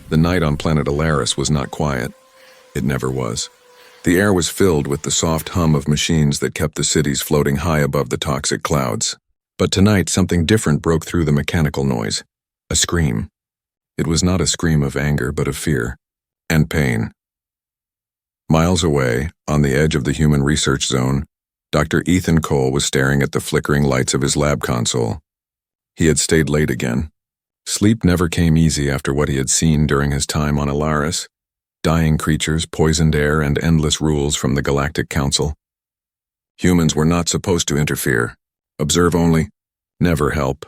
The night on planet Alaris was not quiet. It never was. The air was filled with the soft hum of machines that kept the cities floating high above the toxic clouds. But tonight, something different broke through the mechanical noise. A scream. It was not a scream of anger, but of fear and pain. Miles away, on the edge of the human research zone, Dr. Ethan Cole was staring at the flickering lights of his lab console. He had stayed late again. Sleep never came easy after what he had seen during his time on Alaris. Dying creatures, poisoned air, and endless rules from the Galactic Council. Humans were not supposed to interfere. Observe only, never help.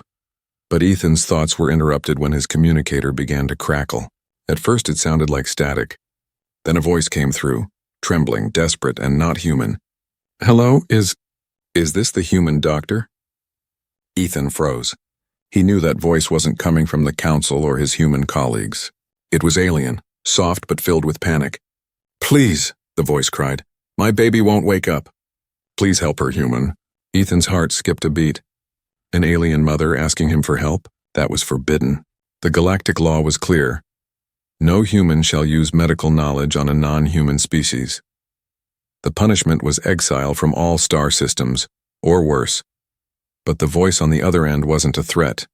But Ethan's thoughts were interrupted when his communicator began to crackle. At first it sounded like static. Then a voice came through, trembling, desperate, and not human. "Hello, is this the human doctor?" Ethan froze. He knew that voice wasn't coming from the council or his human colleagues. It was alien, soft but filled with panic. "Please," the voice cried. "My baby won't wake up. Please help her, human." Ethan's heart skipped a beat. An alien mother asking him for help? That was forbidden. The galactic law was clear. No human shall use medical knowledge on a non-human species. The punishment was exile from all star systems, or worse. But the voice on the other end wasn't a threat.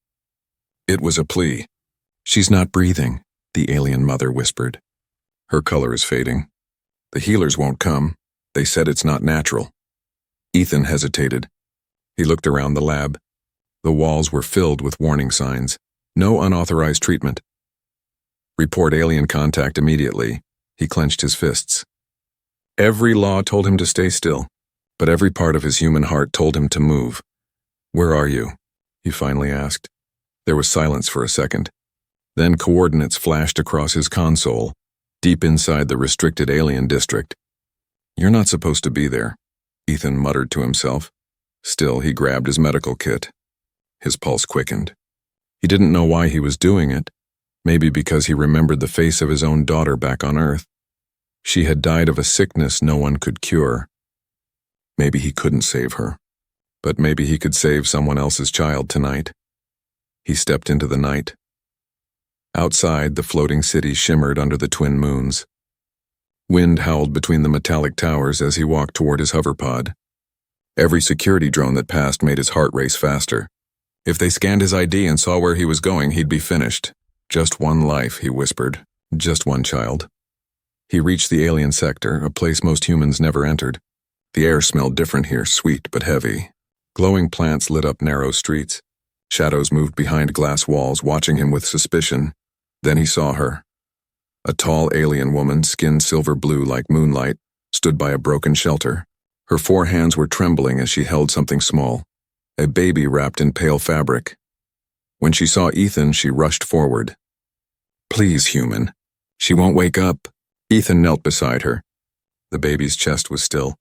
It was a plea. "She's not breathing," the alien mother whispered. "Her color is fading. The healers won't come. They said it's not natural." Ethan hesitated. He looked around the lab. The walls were filled with warning signs. No unauthorized treatment. "Report alien contact immediately." He clenched his fists. Every law told him to stay still, but every part of his human heart told him to move. "Where are you?" he finally asked. There was silence for a second. Then coordinates flashed across his console, deep inside the restricted alien district. "You're not supposed to be there," Ethan muttered to himself. Still, he grabbed his medical kit. His pulse quickened. He didn't know why he was doing it. Maybe because he remembered the face of his own daughter back on Earth. She had died of a sickness no one could cure. Maybe he couldn't save her. But maybe he could save someone else's child tonight. He stepped into the night. Outside, the floating city shimmered under the twin moons. Wind howled between the metallic towers as he walked toward his hoverpod. Every security drone that passed made his heart race faster. If they scanned his ID and saw where he was going, he'd be finished. "Just one life," he whispered. "Just one child." He reached the alien sector, a place most humans never entered. The air smelled different here, sweet but heavy. Glowing plants lit up narrow streets. Shadows moved behind glass walls, watching him with suspicion. Then he saw her. A tall alien woman, skin silver blue like moonlight, stood by a broken shelter. Her 4 hands were trembling as she held something small, a baby wrapped in pale fabric. When she saw Ethan, she rushed forward. "Please, human. She won't wake up." Ethan knelt beside her. The baby's chest was still.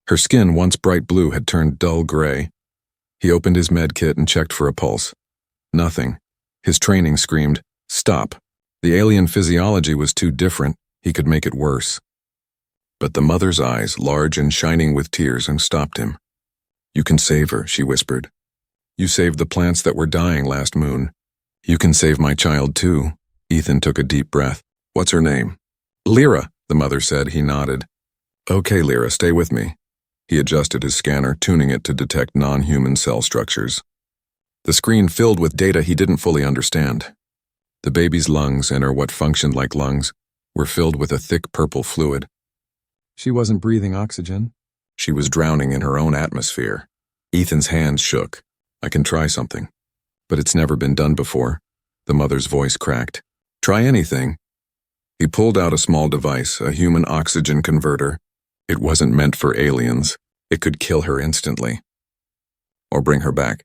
Her skin, once bright blue, had turned dull gray. He opened his med kit and checked for a pulse. Nothing. His training screamed, "Stop." The alien physiology was too different. He could make it worse. But the mother's eyes, large and shining with tears, stopped him. "You can save her," she whispered. "You saved the plants that were dying last moon. You can save my child too." Ethan took a deep breath. "What's her name?" "Lyra," the mother said. He nodded. "Okay, Lyra, stay with me." He adjusted his scanner, tuning it to detect non-human cell structures. The screen filled with data he didn't fully understand. The baby's lungs, or what functioned like lungs, were filled with a thick purple fluid. She wasn't breathing oxygen. She was drowning in her own atmosphere. Ethan's hands shook. "I can try something. But it's never been done before." The mother's voice cracked. "Try anything." He pulled out a small device, a human oxygen converter. It wasn't meant for aliens. It could kill her instantly. Or bring her back.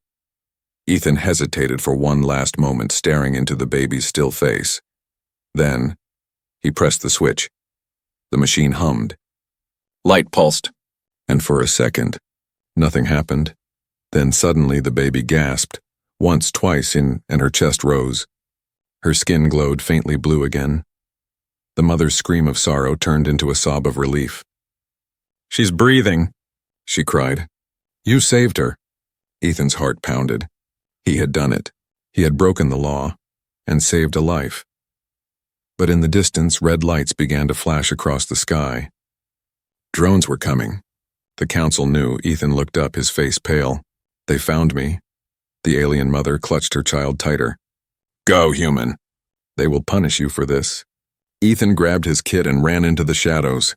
Ethan hesitated for one last moment, staring into the baby's still face. Then, he pressed the switch. The machine hummed. Light pulsed. And for a second, nothing happened. Then suddenly the baby gasped, once, twice, and her chest rose. Her skin glowed faintly blue again. The mother's scream of sorrow turned into a sob of relief. "She's breathing," she cried. "You saved her." Ethan's heart pounded. He had done it. He had broken the law and saved a life. but in the distance, red lights began to flash across the sky. Drones were coming. The council knew. Ethan looked up, his face pale. They found me. The alien mother clutched her child tighter. Go, human. They will punish you for this. Ethan grabbed his kit and ran into the shadows.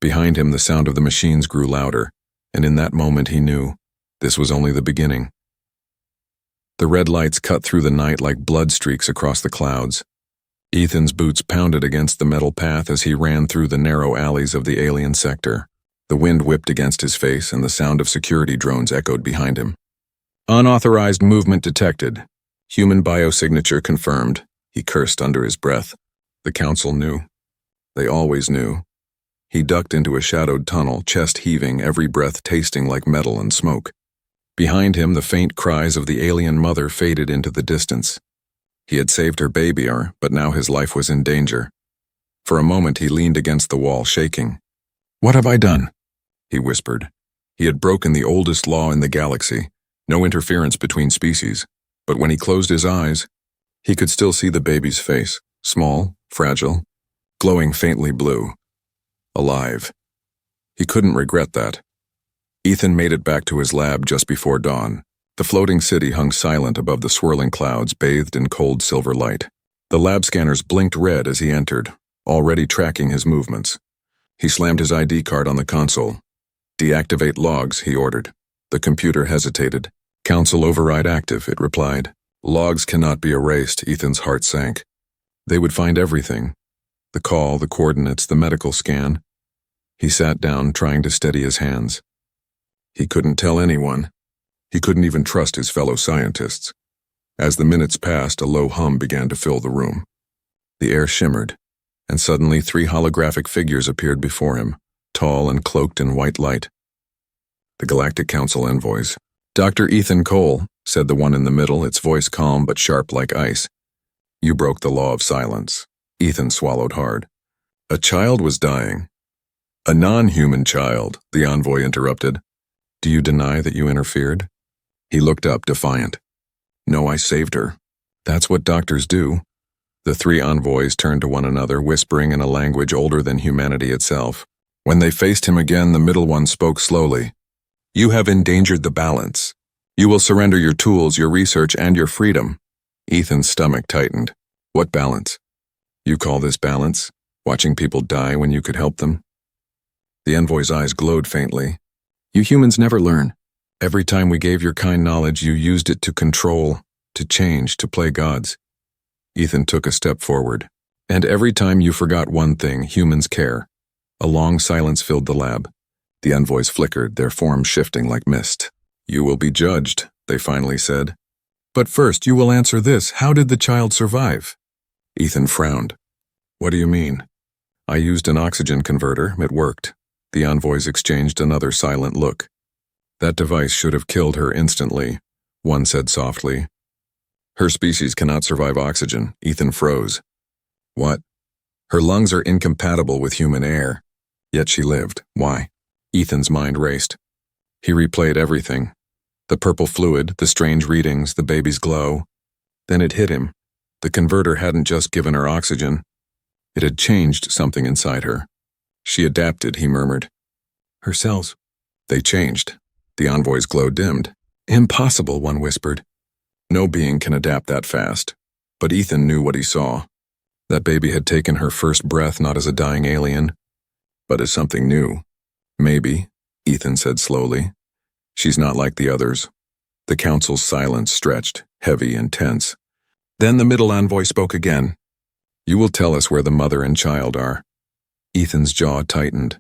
Behind him, the sound of the machines grew louder, and in that moment he knew this was only the beginning. The red lights cut through the night like blood streaks across the clouds. Ethan's boots pounded against the metal path as he ran through the narrow alleys of the alien sector. The wind whipped against his face, and the sound of security drones echoed behind him. Unauthorized movement detected. Human biosignature confirmed. He cursed under his breath. The council knew. They always knew. He ducked into a shadowed tunnel, chest heaving, every breath tasting like metal and smoke. Behind him, the faint cries of the alien mother faded into the distance. He had saved her baby, but now his life was in danger. For a moment, he leaned against the wall, shaking. What have I done? He whispered. He had broken the oldest law in the galaxy, no interference between species. But when he closed his eyes, he could still see the baby's face, small, fragile, glowing faintly blue. Alive. He couldn't regret that. Ethan made it back to his lab just before dawn. The floating city hung silent above the swirling clouds, bathed in cold silver light. The lab scanners blinked red as he entered, already tracking his movements. He slammed his ID card on the console. Deactivate logs, he ordered. The computer hesitated. Council override active, it replied. Logs cannot be erased, Ethan's heart sank. They would find everything. The call, the coordinates, the medical scan. He sat down, trying to steady his hands. He couldn't tell anyone. He couldn't even trust his fellow scientists. As the minutes passed, a low hum began to fill the room. The air shimmered, and suddenly 3 holographic figures appeared before him, tall and cloaked in white light. The Galactic Council envoys. Dr. Ethan Cole, said the one in the middle, its voice calm but sharp like ice. You broke the law of silence. Ethan swallowed hard. A child was dying. A non-human child, the envoy interrupted. Do you deny that you interfered? He looked up, defiant. No, I saved her. That's what doctors do. The 3 envoys turned to one another, whispering in a language older than humanity itself. When they faced him again, the middle one spoke slowly. You have endangered the balance. You will surrender your tools, your research, and your freedom. Ethan's stomach tightened. What balance? You call this balance? Watching people die when you could help them? The envoy's eyes glowed faintly. You humans never learn. Every time we gave your kind knowledge, you used it to control, to change, to play gods. Ethan took a step forward. And every time you forgot one thing, humans care. A long silence filled the lab. The envoys flickered, their forms shifting like mist. You will be judged, they finally said. But first, you will answer this. How did the child survive? Ethan frowned. What do you mean? I used an oxygen converter. It worked. The envoys exchanged another silent look. That device should have killed her instantly, one said softly. Her species cannot survive oxygen. Ethan froze. What? Her lungs are incompatible with human air. Yet she lived. Why? Ethan's mind raced. He replayed everything. The purple fluid, the strange readings, the baby's glow. Then it hit him. The converter hadn't just given her oxygen. It had changed something inside her. She adapted, he murmured. Her cells. They changed. The envoy's glow dimmed. Impossible, one whispered. No being can adapt that fast. But Ethan knew what he saw. That baby had taken her first breath not as a dying alien, but as something new. Maybe, Ethan said slowly. She's not like the others. The council's silence stretched, heavy and tense. Then the middle envoy spoke again. You will tell us where the mother and child are. Ethan's jaw tightened.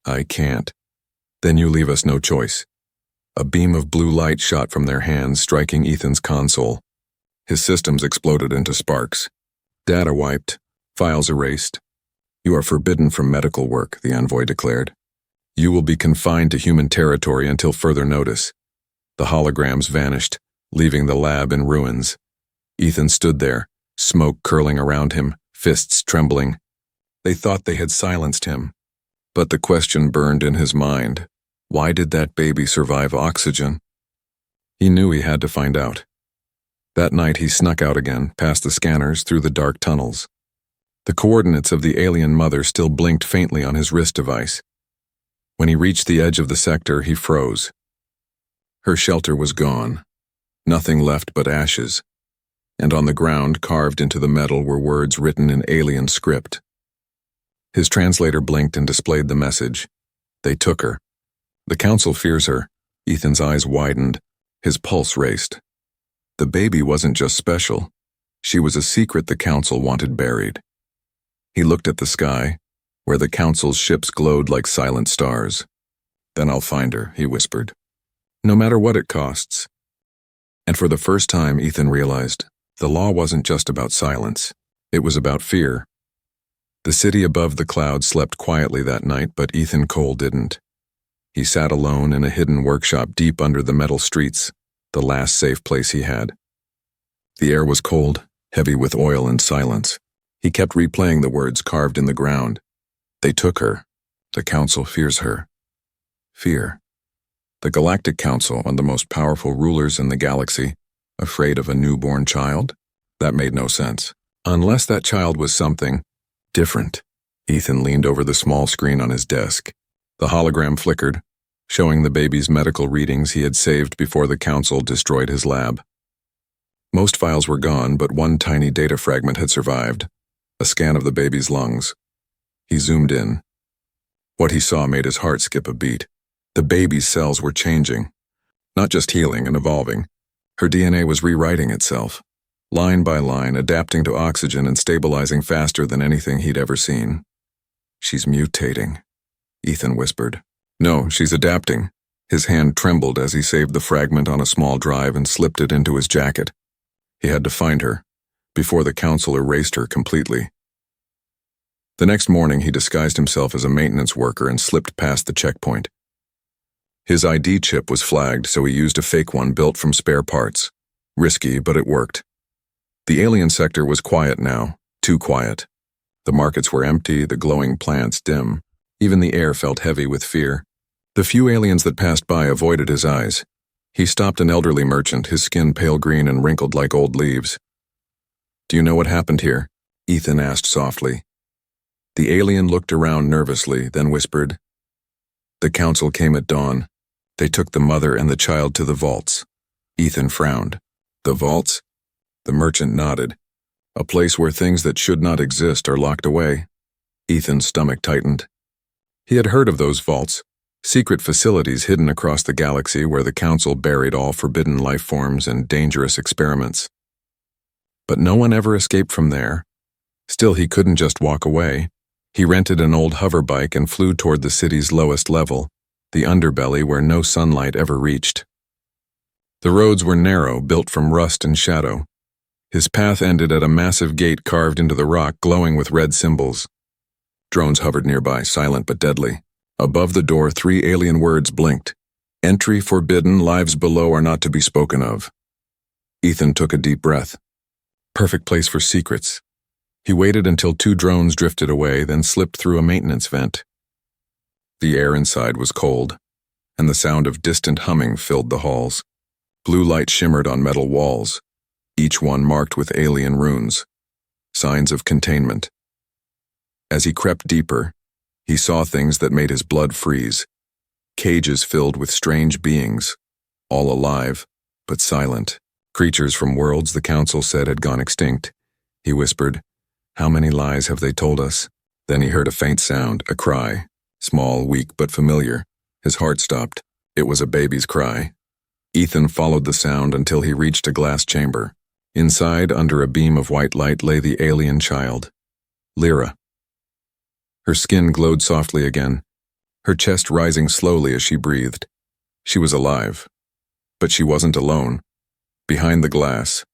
I can't. Then you leave us no choice. A beam of blue light shot from their hands, striking Ethan's console. His systems exploded into sparks. Data wiped. Files erased. You are forbidden from medical work, the envoy declared. You will be confined to human territory until further notice. The holograms vanished, leaving the lab in ruins. Ethan stood there, smoke curling around him, fists trembling. They thought they had silenced him. But the question burned in his mind. Why did that baby survive oxygen? He knew he had to find out. That night he snuck out again, past the scanners, through the dark tunnels. The coordinates of the alien mother still blinked faintly on his wrist device. When he reached the edge of the sector, he froze. Her shelter was gone. Nothing left but ashes. And on the ground, carved into the metal, were words written in alien script. His translator blinked and displayed the message. They took her. The council fears her. Ethan's eyes widened. His pulse raced. The baby wasn't just special. She was a secret the council wanted buried. He looked at the sky, where the council's ships glowed like silent stars. Then I'll find her, he whispered. No matter what it costs. And for the first time, Ethan realized the law wasn't just about silence. It was about fear. The city above the clouds slept quietly that night, but Ethan Cole didn't. He sat alone in a hidden workshop deep under the metal streets, the last safe place he had. The air was cold, heavy with oil and silence. He kept replaying the words carved in the ground. They took her. The council fears her. Fear. The Galactic Council, one of the most powerful rulers in the galaxy, afraid of a newborn child? That made no sense. Unless that child was something different. Ethan leaned over the small screen on his desk. The hologram flickered, showing the baby's medical readings he had saved before the council destroyed his lab. Most files were gone, but one tiny data fragment had survived, a scan of the baby's lungs. He zoomed in. What he saw made his heart skip a beat. The baby's cells were changing, not just healing and evolving. Her DNA was rewriting itself, line by line, adapting to oxygen and stabilizing faster than anything he'd ever seen. She's mutating, Ethan whispered. No, she's adapting. His hand trembled as he saved the fragment on a small drive and slipped it into his jacket. He had to find her, before the council erased her completely. The next morning, he disguised himself as a maintenance worker and slipped past the checkpoint. His ID chip was flagged, so he used a fake one built from spare parts. Risky, but it worked. The alien sector was quiet now, too quiet. The markets were empty, the glowing plants dim. Even the air felt heavy with fear. The few aliens that passed by avoided his eyes. He stopped an elderly merchant, his skin pale green and wrinkled like old leaves. Do you know what happened here? Ethan asked softly. The alien looked around nervously, then whispered, The council came at dawn. They took the mother and the child to the vaults. Ethan frowned. The vaults? The merchant nodded. A place where things that should not exist are locked away. Ethan's stomach tightened. He had heard of those vaults, secret facilities hidden across the galaxy where the council buried all forbidden life forms and dangerous experiments. But no one ever escaped from there. Still, he couldn't just walk away. He rented an old hover bike and flew toward the city's lowest level, the underbelly where no sunlight ever reached. The roads were narrow, built from rust and shadow. His path ended at a massive gate carved into the rock, glowing with red symbols. Drones hovered nearby, silent but deadly. Above the door, 3 alien words blinked. Entry forbidden, lives below are not to be spoken of. Ethan took a deep breath. Perfect place for secrets. He waited until 2 drones drifted away, then slipped through a maintenance vent. The air inside was cold, and the sound of distant humming filled the halls. Blue light shimmered on metal walls, each one marked with alien runes, signs of containment. As he crept deeper, he saw things that made his blood freeze. Cages filled with strange beings, all alive, but silent. Creatures from worlds the council said had gone extinct. He whispered, How many lies have they told us? Then he heard a faint sound, a cry. Small, weak, but familiar. His heart stopped. It was a baby's cry. Ethan followed the sound until he reached a glass chamber. Inside, under a beam of white light, lay the alien child, Lyra. Her skin glowed softly again, her chest rising slowly as she breathed. She was alive. But she wasn't alone. Behind the glass,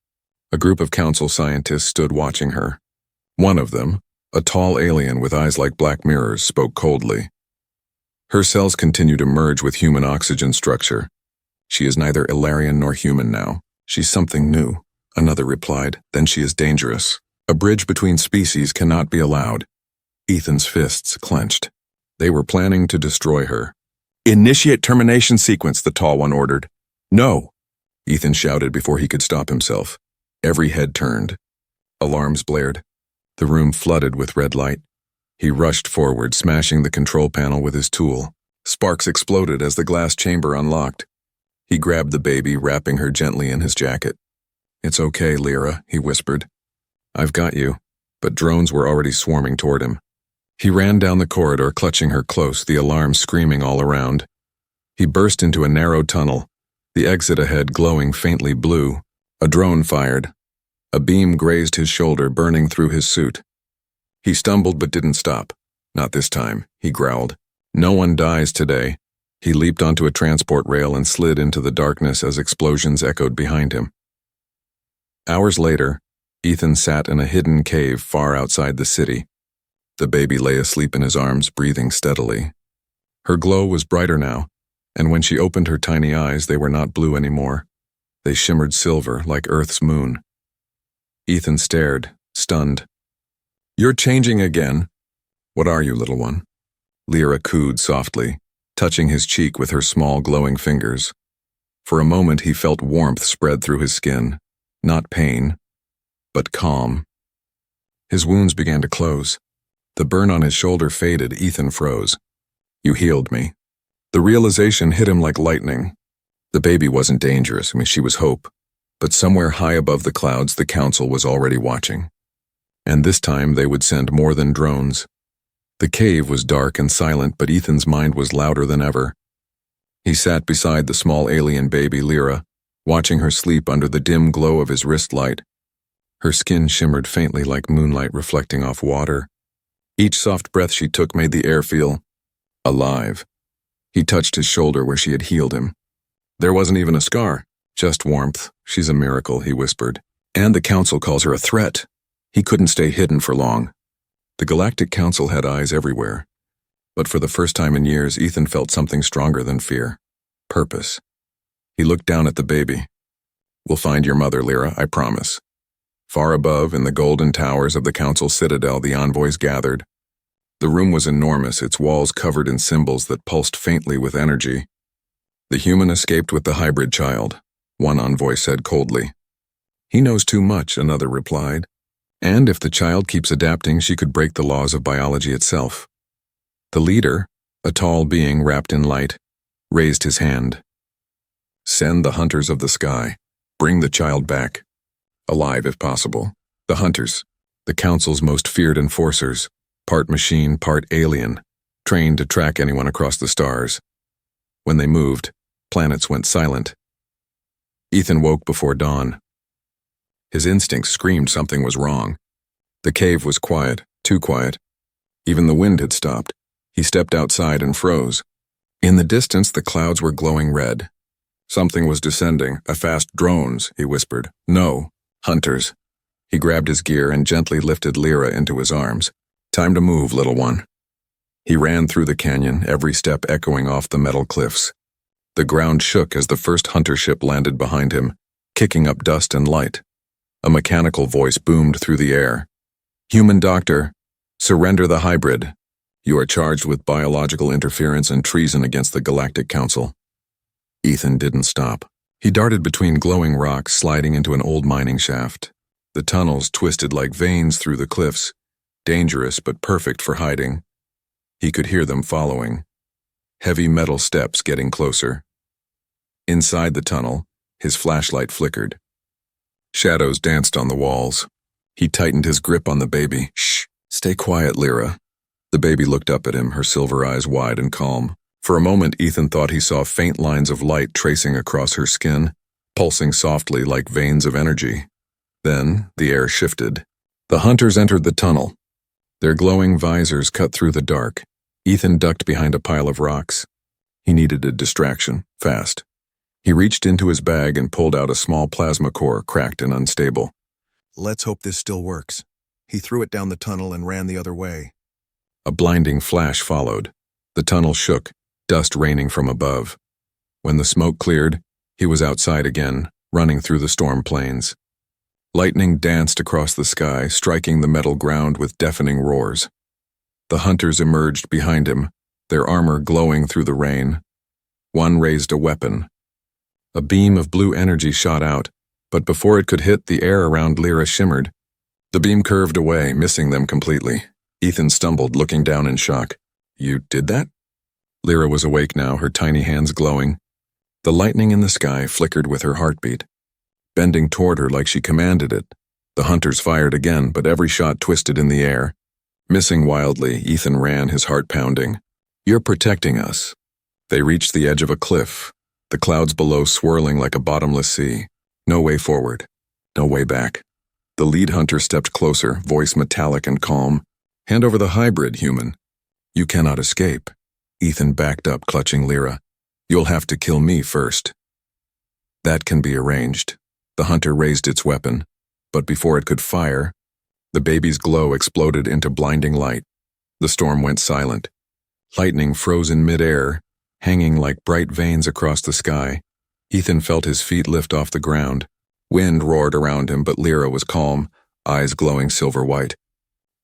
a group of council scientists stood watching her. One of them, a tall alien with eyes like black mirrors, spoke coldly. Her cells continue to merge with human oxygen structure. She is neither Ilarian nor human now. She's something new, another replied. Then she is dangerous. A bridge between species cannot be allowed. Ethan's fists clenched. They were planning to destroy her. Initiate termination sequence, the tall one ordered. No, Ethan shouted before he could stop himself. Every head turned. Alarms blared. The room flooded with red light. He rushed forward, smashing the control panel with his tool. Sparks exploded as the glass chamber unlocked. He grabbed the baby, wrapping her gently in his jacket. "It's okay, Lyra," he whispered. "I've got you." But drones were already swarming toward him. He ran down the corridor, clutching her close, the alarm screaming all around. He burst into a narrow tunnel, the exit ahead glowing faintly blue. A drone fired. A beam grazed his shoulder, burning through his suit. He stumbled but didn't stop. "Not this time," he growled. "No one dies today." He leaped onto a transport rail and slid into the darkness as explosions echoed behind him. Hours later, Ethan sat in a hidden cave far outside the city. The baby lay asleep in his arms, breathing steadily. Her glow was brighter now, and when she opened her tiny eyes, they were not blue anymore. They shimmered silver, like Earth's moon. Ethan stared, stunned. "You're changing again." "What are you, little one?" Lyra cooed softly, touching his cheek with her small glowing fingers. For a moment he felt warmth spread through his skin, not pain, but calm. His wounds began to close. The burn on his shoulder faded. Ethan froze. "You healed me." The realization hit him like lightning. The baby wasn't dangerous. She was hope. But somewhere high above the clouds, the council was already watching. And this time they would send more than drones. The cave was dark and silent, but Ethan's mind was louder than ever. He sat beside the small alien baby, Lyra, watching her sleep under the dim glow of his wrist light. Her skin shimmered faintly like moonlight reflecting off water. Each soft breath she took made the air feel alive. He touched his shoulder where she had healed him. There wasn't even a scar, just warmth. "She's a miracle," he whispered. "And the council calls her a threat." He couldn't stay hidden for long. The Galactic Council had eyes everywhere. But for the first time in years, Ethan felt something stronger than fear. Purpose. He looked down at the baby. "We'll find your mother, Lyra, I promise." Far above, in the golden towers of the council citadel, the envoys gathered. The room was enormous, its walls covered in symbols that pulsed faintly with energy. "The human escaped with the hybrid child," one envoy said coldly. "He knows too much," another replied. "And if the child keeps adapting, she could break the laws of biology itself." The leader, a tall being wrapped in light, raised his hand. "Send the hunters of the sky. Bring the child back. Alive if possible." The hunters, the council's most feared enforcers, part machine, part alien, trained to track anyone across the stars. When they moved, planets went silent. Ethan woke before dawn. His instincts screamed something was wrong. The cave was quiet, too quiet. Even the wind had stopped. He stepped outside and froze. In the distance, the clouds were glowing red. Something was descending. "A fast drones," he whispered. "No, hunters." He grabbed his gear and gently lifted Lyra into his arms. "Time to move, little one." He ran through the canyon, every step echoing off the metal cliffs. The ground shook as the first hunter ship landed behind him, kicking up dust and light. A mechanical voice boomed through the air. "Human doctor, surrender the hybrid. You are charged with biological interference and treason against the Galactic Council." Ethan didn't stop. He darted between glowing rocks, sliding into an old mining shaft. The tunnels twisted like veins through the cliffs, dangerous but perfect for hiding. He could hear them following. Heavy metal steps getting closer. Inside the tunnel, his flashlight flickered. Shadows danced on the walls. He tightened his grip on the baby. "Shh, stay quiet, Lyra." The baby looked up at him, her silver eyes wide and calm. For a moment, Ethan thought he saw faint lines of light tracing across her skin, pulsing softly like veins of energy. Then, the air shifted. The hunters entered the tunnel. Their glowing visors cut through the dark. Ethan ducked behind a pile of rocks. He needed a distraction, fast. He reached into his bag and pulled out a small plasma core, cracked and unstable. "Let's hope this still works." He threw it down the tunnel and ran the other way. A blinding flash followed. The tunnel shook, dust raining from above. When the smoke cleared, he was outside again, running through the storm plains. Lightning danced across the sky, striking the metal ground with deafening roars. The hunters emerged behind him, their armor glowing through the rain. One raised a weapon. A beam of blue energy shot out, but before it could hit, the air around Lyra shimmered. The beam curved away, missing them completely. Ethan stumbled, looking down in shock. You did that? Lyra was awake now, her tiny hands glowing. The lightning in the sky flickered with her heartbeat. Bending toward her like she commanded it, the hunters fired again, but every shot twisted in the air. Missing wildly, Ethan ran, his heart pounding. You're protecting us. They reached the edge of a cliff, the clouds below swirling like a bottomless sea. No way forward. No way back. The lead hunter stepped closer, voice metallic and calm. Hand over the hybrid, human. You cannot escape. Ethan backed up, clutching Lyra. You'll have to kill me first. That can be arranged. The hunter raised its weapon, but before it could fire, the baby's glow exploded into blinding light. The storm went silent. Lightning froze in midair, hanging like bright veins across the sky. Ethan felt his feet lift off the ground. Wind roared around him, but Lyra was calm, eyes glowing silver white.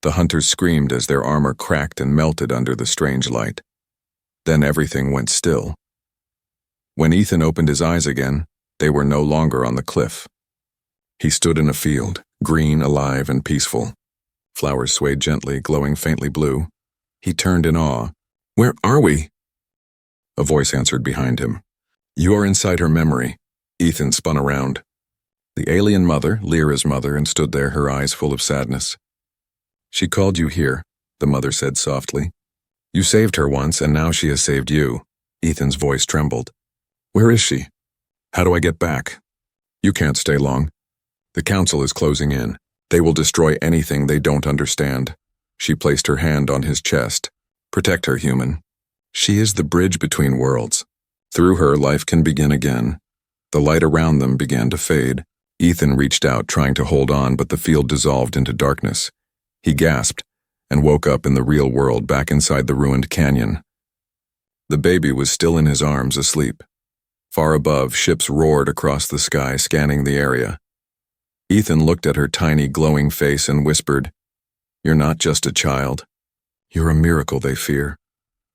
The hunters screamed as their armor cracked and melted under the strange light. Then everything went still. When Ethan opened his eyes again, they were no longer on the cliff. He stood in a field, green, alive, and peaceful. Flowers swayed gently, glowing faintly blue. He turned in awe. Where are we? A voice answered behind him. You are inside her memory. Ethan spun around. The alien mother, Lyra's mother, and stood there, her eyes full of sadness. She called you here, the mother said softly. You saved her once, and now she has saved you. Ethan's voice trembled. Where is she? How do I get back? You can't stay long. The council is closing in. They will destroy anything they don't understand. She placed her hand on his chest. Protect her, human. She is the bridge between worlds. Through her, life can begin again. The light around them began to fade. Ethan reached out, trying to hold on, but the field dissolved into darkness. He gasped and woke up in the real world, back inside the ruined canyon. The baby was still in his arms, asleep. Far above, ships roared across the sky, scanning the area. Ethan looked at her tiny, glowing face and whispered, You're not just a child. You're a miracle they fear.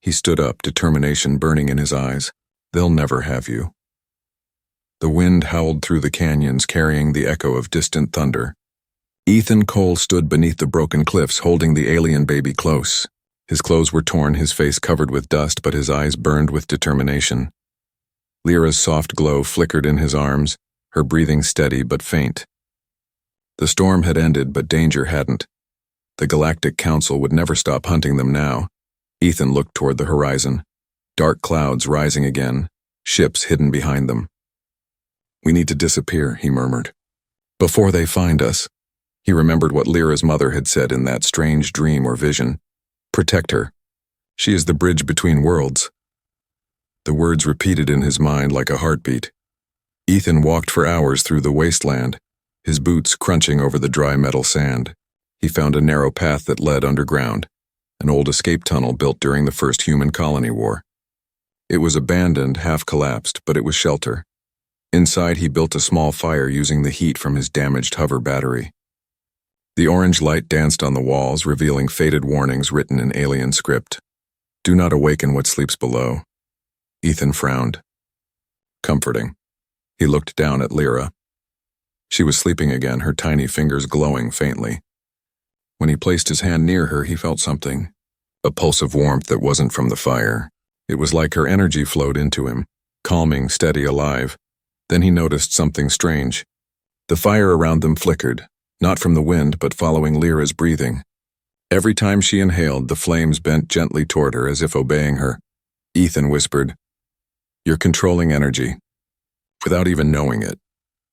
He stood up, determination burning in his eyes. They'll never have you. The wind howled through the canyons, carrying the echo of distant thunder. Ethan Cole stood beneath the broken cliffs, holding the alien baby close. His clothes were torn, his face covered with dust, but his eyes burned with determination. Lyra's soft glow flickered in his arms, her breathing steady but faint. The storm had ended, but danger hadn't. The Galactic Council would never stop hunting them now. Ethan looked toward the horizon. Dark clouds rising again, ships hidden behind them. We need to disappear, he murmured. Before they find us. He remembered what Lyra's mother had said in that strange dream or vision. Protect her. She is the bridge between worlds. The words repeated in his mind like a heartbeat. Ethan walked for hours through the wasteland, his boots crunching over the dry metal sand. He found a narrow path that led underground, an old escape tunnel built during the first human colony war. It was abandoned, half-collapsed, but it was shelter. Inside, he built a small fire using the heat from his damaged hover battery. The orange light danced on the walls, revealing faded warnings written in alien script. Do not awaken what sleeps below. Ethan frowned. Comforting. He looked down at Lyra. She was sleeping again, her tiny fingers glowing faintly. When he placed his hand near her, he felt something. A pulse of warmth that wasn't from the fire. It was like her energy flowed into him, calming, steady, alive. Then he noticed something strange. The fire around them flickered, not from the wind, but following Lyra's breathing. Every time she inhaled, the flames bent gently toward her as if obeying her. Ethan whispered, You're controlling energy. Without even knowing it,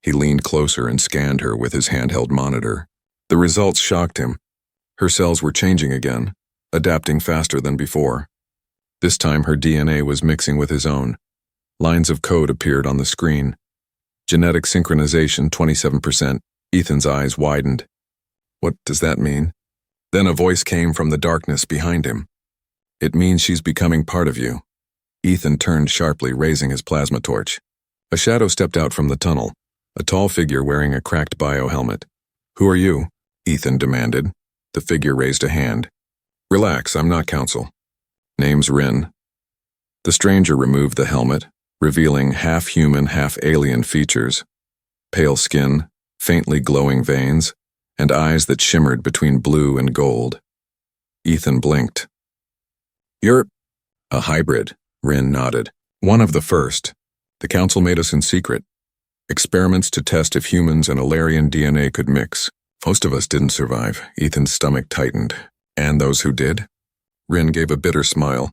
he leaned closer and scanned her with his handheld monitor. The results shocked him. Her cells were changing again, adapting faster than before. This time her DNA was mixing with his own. Lines of code appeared on the screen. Genetic synchronization 27%. Ethan's eyes widened. What does that mean? Then a voice came from the darkness behind him. It means she's becoming part of you. Ethan turned sharply, raising his plasma torch. A shadow stepped out from the tunnel, a tall figure wearing a cracked biohelmet. Who are you? Ethan demanded. The figure raised a hand. Relax, I'm not counsel. Name's Rin. The stranger removed the helmet, revealing half-human, half-alien features. Pale skin, faintly glowing veins, and eyes that shimmered between blue and gold. Ethan blinked. "You're a hybrid," Rin nodded. "One of the first. The council made us in secret. Experiments to test if humans and Alarian DNA could mix. Most of us didn't survive." Ethan's stomach tightened. "And those who did?" Rin gave a bitter smile.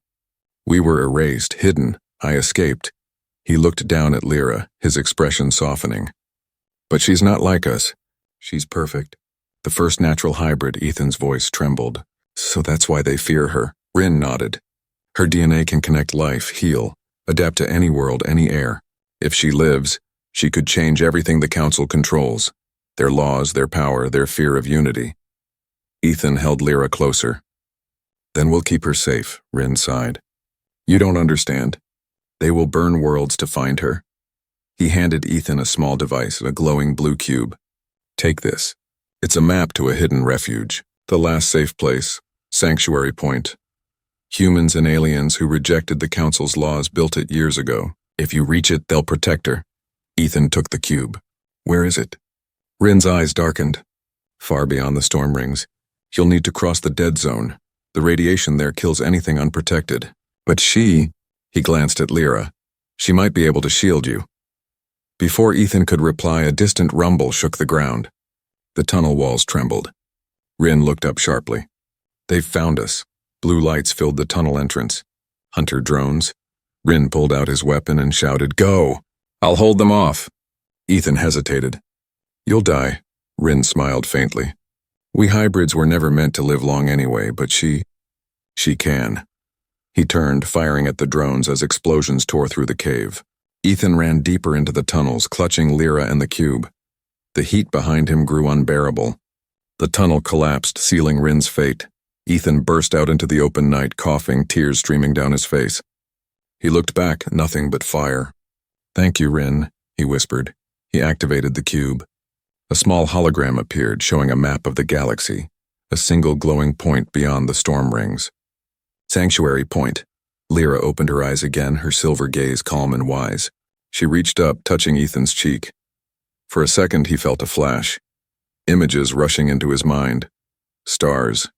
"We were erased, hidden. I escaped." He looked down at Lyra, his expression softening. "But she's not like us. She's perfect. The first natural hybrid." Ethan's voice trembled. "So that's why they fear her." Rin nodded. "Her DNA can connect life, heal, adapt to any world, any air. If she lives, she could change everything the council controls. Their laws, their power, their fear of unity." Ethan held Lyra closer. "Then we'll keep her safe," Rin sighed. "You don't understand. They will burn worlds to find her." He handed Ethan a small device, a glowing blue cube. "Take this. It's a map to a hidden refuge. The last safe place, Sanctuary Point. Humans and aliens who rejected the council's laws built it years ago. If you reach it, they'll protect her." Ethan took the cube. "Where is it?" Rin's eyes darkened. "Far beyond the storm rings. You'll need to cross the dead zone. The radiation there kills anything unprotected. But she," he glanced at Lyra, "she might be able to shield you." Before Ethan could reply, a distant rumble shook the ground. The tunnel walls trembled. Rin looked up sharply. "They've found us." Blue lights filled the tunnel entrance. Hunter drones. Rin pulled out his weapon and shouted, "Go! I'll hold them off." Ethan hesitated. "You'll die," Rin smiled faintly. "We hybrids were never meant to live long anyway, but she can." He turned, firing at the drones as explosions tore through the cave. Ethan ran deeper into the tunnels, clutching Lyra and the cube. The heat behind him grew unbearable. The tunnel collapsed, sealing Rin's fate. Ethan burst out into the open night, coughing, tears streaming down his face. He looked back, nothing but fire. "Thank you, Rin," he whispered. He activated the cube. A small hologram appeared, showing a map of the galaxy, a single glowing point beyond the storm rings. Sanctuary Point. Lyra opened her eyes again, her silver gaze calm and wise. She reached up, touching Ethan's cheek. For a second he felt a flash. Images rushing into his mind. Stars.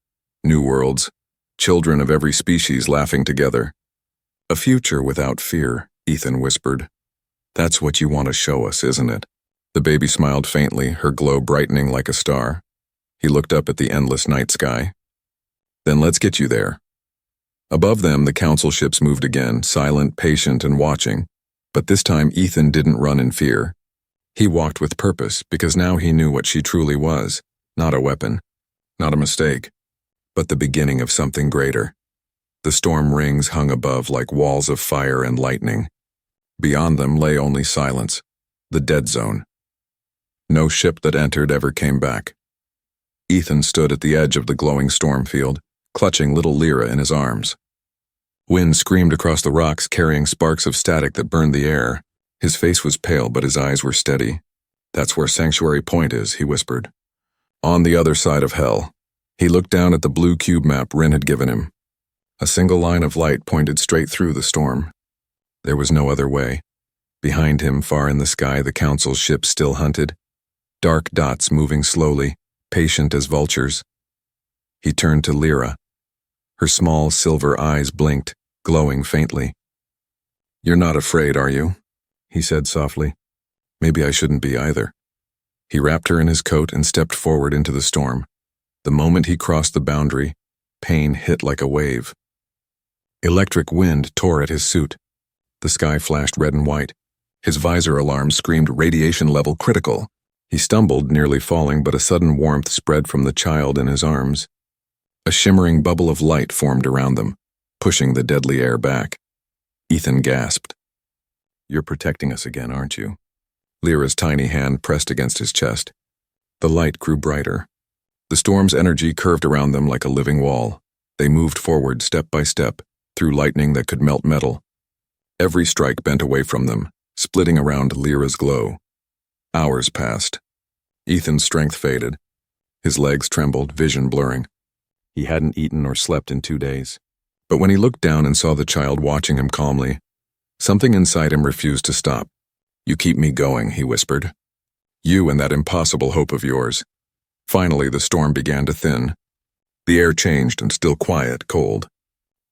New worlds. Children of every species laughing together. "A future without fear," Ethan whispered. "That's what you want to show us, isn't it?" The baby smiled faintly, her glow brightening like a star. He looked up at the endless night sky. "Then let's get you there." Above them, the council ships moved again, silent, patient, and watching. But this time, Ethan didn't run in fear. He walked with purpose, because now he knew what she truly was. Not a weapon. Not a mistake. But the beginning of something greater. The storm rings hung above like walls of fire and lightning. Beyond them lay only silence. The dead zone. No ship that entered ever came back. Ethan stood at the edge of the glowing storm field, clutching little Lyra in his arms. Wind screamed across the rocks, carrying sparks of static that burned the air. His face was pale, but his eyes were steady. "That's where Sanctuary Point is," he whispered. "On the other side of hell." He looked down at the blue cube map Rin had given him. A single line of light pointed straight through the storm. There was no other way. Behind him, far in the sky, the council's ships still hunted. Dark dots moving slowly, patient as vultures. He turned to Lyra. Her small silver eyes blinked, glowing faintly. "You're not afraid, are you?" he said softly. "Maybe I shouldn't be either." He wrapped her in his coat and stepped forward into the storm. The moment he crossed the boundary, pain hit like a wave. Electric wind tore at his suit. The sky flashed red and white. His visor alarm screamed radiation level critical. He stumbled, nearly falling, but a sudden warmth spread from the child in his arms. A shimmering bubble of light formed around them, pushing the deadly air back. Ethan gasped. "You're protecting us again, aren't you?" Lyra's tiny hand pressed against his chest. The light grew brighter. The storm's energy curved around them like a living wall. They moved forward step by step, through lightning that could melt metal. Every strike bent away from them, splitting around Lyra's glow. Hours passed. Ethan's strength faded. His legs trembled, vision blurring. He hadn't eaten or slept in 2 days. But when he looked down and saw the child watching him calmly, something inside him refused to stop. "You keep me going," he whispered. "You and that impossible hope of yours. Finally, the storm began to thin. The air changed and still quiet, cold.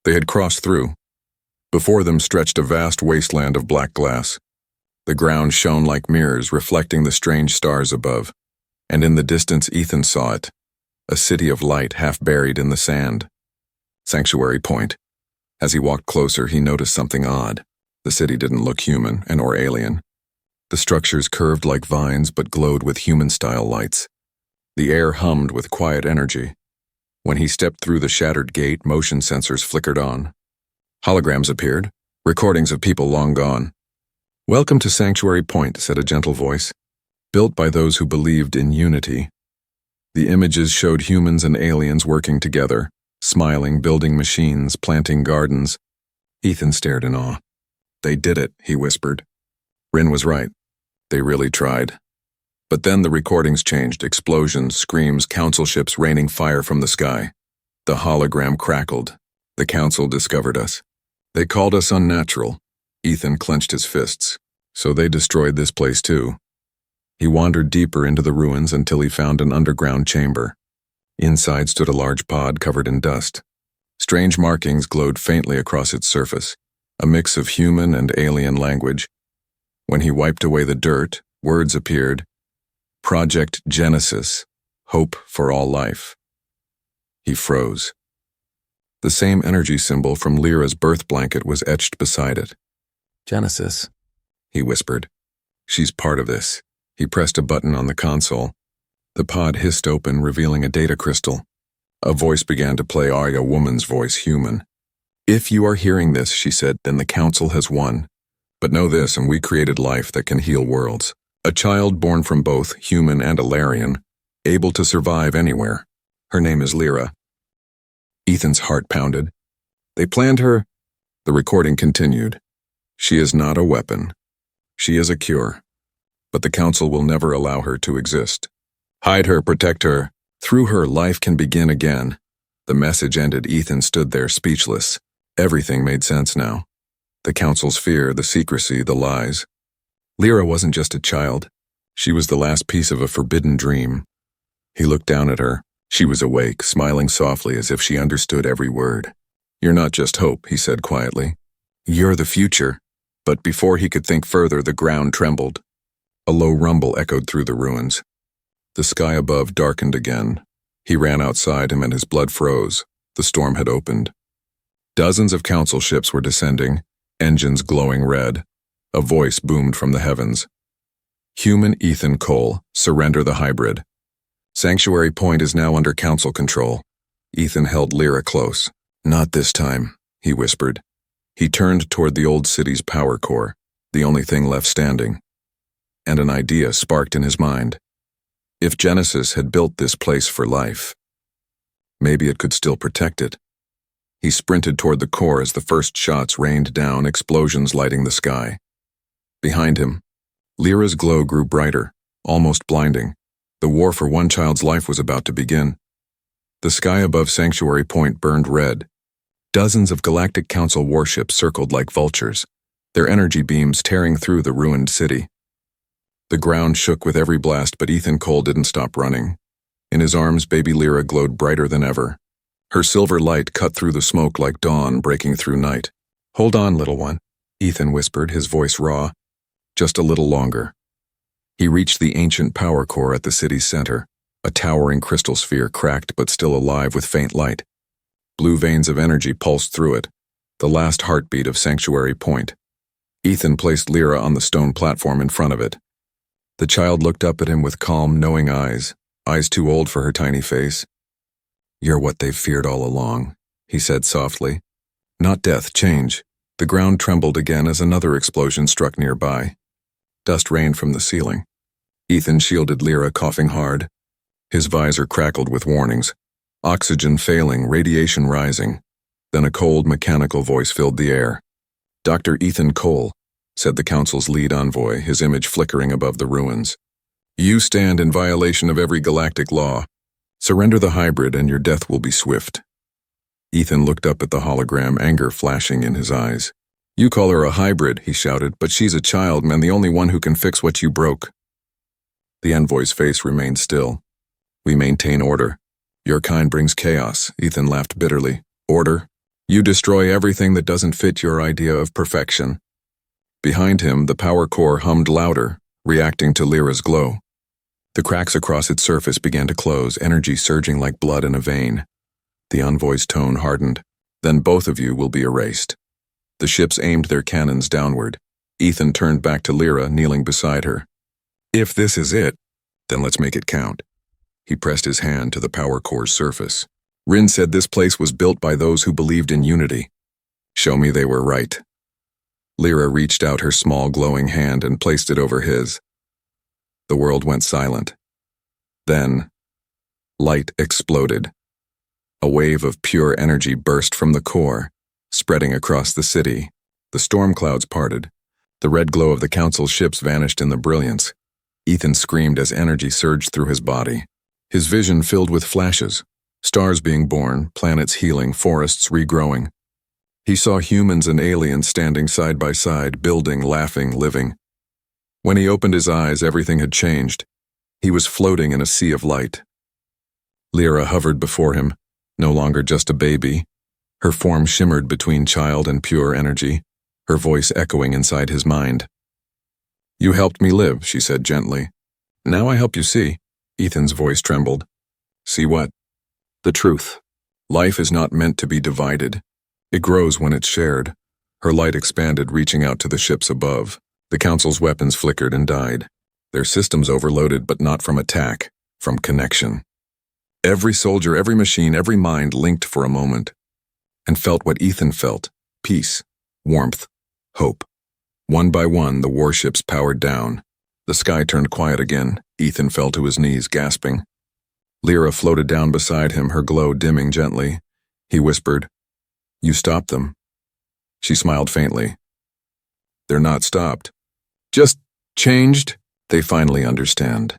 They had crossed through. Before them stretched a vast wasteland of black glass. The ground shone like mirrors, reflecting the strange stars above. And in the distance Ethan saw it, a city of light half buried in the sand. Sanctuary Point. As he walked closer, he noticed something odd. The city didn't look human or alien. The structures curved like vines but glowed with human-style lights. The air hummed with quiet energy. When he stepped through the shattered gate, motion sensors flickered on. Holograms appeared, recordings of people long gone. "Welcome to Sanctuary Point," said a gentle voice. "Built by those who believed in unity." The images showed humans and aliens working together, smiling, building machines, planting gardens. Ethan stared in awe. "They did it," he whispered. Rin was right. They really tried. But then the recordings changed, explosions, screams, council ships raining fire from the sky. The hologram crackled. "The council discovered us. They called us unnatural." Ethan clenched his fists. "So they destroyed this place too." He wandered deeper into the ruins until he found an underground chamber. Inside stood a large pod covered in dust. Strange markings glowed faintly across its surface, a mix of human and alien language. When he wiped away the dirt, words appeared. Project Genesis, hope for all life. He froze. The same energy symbol from Lyra's birth blanket was etched beside it. "Genesis," he whispered. "She's part of this." He pressed a button on the console. The pod hissed open, revealing a data crystal. A voice began to play, a woman's voice, human. "If you are hearing this," she said, "then the council has won. But know this, and we created life that can heal worlds. A child born from both human and Alarian, able to survive anywhere. Her name is Lyra." Ethan's heart pounded. "They planned her." The recording continued. "She is not a weapon. She is a cure. But the council will never allow her to exist. Hide her, protect her. Through her, life can begin again." The message ended. Ethan stood there speechless. Everything made sense now. The council's fear, the secrecy, the lies. Lyra wasn't just a child. She was the last piece of a forbidden dream. He looked down at her. She was awake, smiling softly as if she understood every word. "You're not just hope," he said quietly. "You're the future." But before he could think further, the ground trembled. A low rumble echoed through the ruins. The sky above darkened again. He ran outside him and his blood froze. The storm had opened. Dozens of council ships were descending, engines glowing red. A voice boomed from the heavens. "Human Ethan Cole, surrender the hybrid. Sanctuary Point is now under council control." Ethan held Lyra close. "Not this time," he whispered. He turned toward the old city's power core, the only thing left standing. And an idea sparked in his mind. If Genesis had built this place for life, maybe it could still protect it. He sprinted toward the core as the first shots rained down, explosions lighting the sky. Behind him, Lyra's glow grew brighter, almost blinding. The war for one child's life was about to begin. The sky above Sanctuary Point burned red. Dozens of Galactic Council warships circled like vultures, their energy beams tearing through the ruined city. The ground shook with every blast, but Ethan Cole didn't stop running. In his arms, baby Lyra glowed brighter than ever. Her silver light cut through the smoke like dawn breaking through night. "Hold on, little one," Ethan whispered, his voice raw. "Just a little longer." He reached the ancient power core at the city's center, a towering crystal sphere cracked but still alive with faint light. Blue veins of energy pulsed through it, the last heartbeat of Sanctuary Point. Ethan placed Lyra on the stone platform in front of it. The child looked up at him with calm, knowing eyes too old for her tiny face. "You're what they've feared all along," he said softly. "Not death, change." The ground trembled again as another explosion struck nearby. Dust rained from the ceiling. Ethan shielded Lyra, coughing hard. His visor crackled with warnings. Oxygen failing, radiation rising. Then a cold, mechanical voice filled the air. "Dr. Ethan Cole," said the council's lead envoy, his image flickering above the ruins. "You stand in violation of every galactic law. Surrender the hybrid and your death will be swift." Ethan looked up at the hologram, anger flashing in his eyes. "You call her a hybrid," he shouted, "but she's a child, man, the only one who can fix what you broke." The envoy's face remained still. We maintain order. Your kind brings chaos, Ethan laughed bitterly. Order? You destroy everything that doesn't fit your idea of perfection. Behind him, the power core hummed louder, reacting to Lyra's glow. The cracks across its surface began to close, energy surging like blood in a vein. The envoy's tone hardened. Then both of you will be erased. The ships aimed their cannons downward. Ethan turned back to Lyra, kneeling beside her. If this is it, then let's make it count. He pressed his hand to the power core's surface. Rin said this place was built by those who believed in unity. Show me they were right. Lyra reached out her small glowing hand and placed it over his. The world went silent. Then, light exploded. A wave of pure energy burst from the core, spreading across the city. The storm clouds parted. The red glow of the council's ships vanished in the brilliance. Ethan screamed as energy surged through his body. His vision filled with flashes, stars being born, planets healing, forests regrowing. He saw humans and aliens standing side by side, building, laughing, living. When he opened his eyes, everything had changed. He was floating in a sea of light. Lyra hovered before him, no longer just a baby. Her form shimmered between child and pure energy, her voice echoing inside his mind. You helped me live, she said gently. Now I help you see. Ethan's voice trembled. See what? The truth. Life is not meant to be divided. It grows when it's shared. Her light expanded, reaching out to the ships above. The council's weapons flickered and died. Their systems overloaded, but not from attack, from connection. Every soldier, every machine, every mind linked for a moment, and felt what Ethan felt: peace, warmth, hope. One by one, the warships powered down. The sky turned quiet again. Ethan fell to his knees, gasping. Lyra floated down beside him, her glow dimming gently. He whispered, You stopped them. She smiled faintly. They're not stopped. Just changed? They finally understand.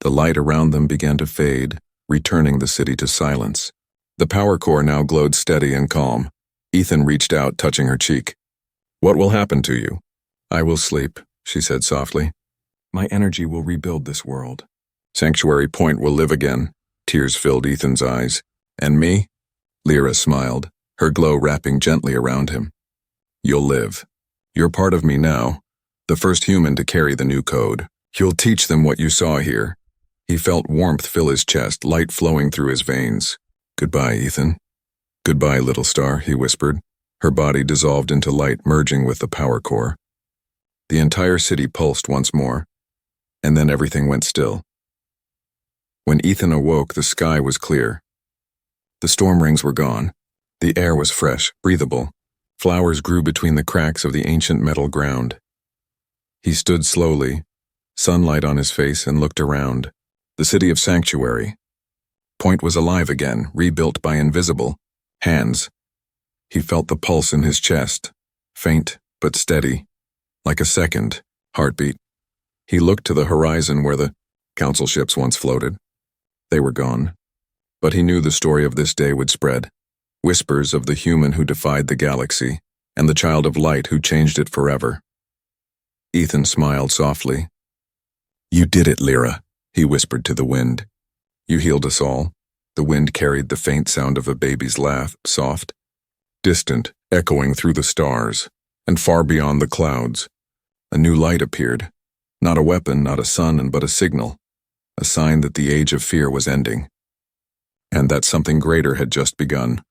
The light around them began to fade, returning the city to silence. The power core now glowed steady and calm. Ethan reached out, touching her cheek. What will happen to you? I will sleep, she said softly. My energy will rebuild this world. Sanctuary Point will live again. Tears filled Ethan's eyes. And me? Lyra smiled, her glow wrapping gently around him. You'll live. You're part of me now, the first human to carry the new code. You'll teach them what you saw here. He felt warmth fill his chest, light flowing through his veins. Goodbye, Ethan. Goodbye, little star, he whispered. Her body dissolved into light, merging with the power core. The entire city pulsed once more, and then everything went still. When Ethan awoke, the sky was clear. The storm rings were gone. The air was fresh, breathable. Flowers grew between the cracks of the ancient metal ground. He stood slowly, sunlight on his face, and looked around. The city of Sanctuary. Point was alive again, rebuilt by invisible hands. He felt the pulse in his chest, faint but steady, like a second heartbeat. He looked to the horizon where the council ships once floated. They were gone. But he knew the story of this day would spread. Whispers of the human who defied the galaxy, and the child of light who changed it forever. Ethan smiled softly. You did it, Lyra, he whispered to the wind. You healed us all. The wind carried the faint sound of a baby's laugh, soft, distant, echoing through the stars, and far beyond the clouds. A new light appeared. Not a weapon, not a sun, but a signal. A sign that the age of fear was ending. And that something greater had just begun.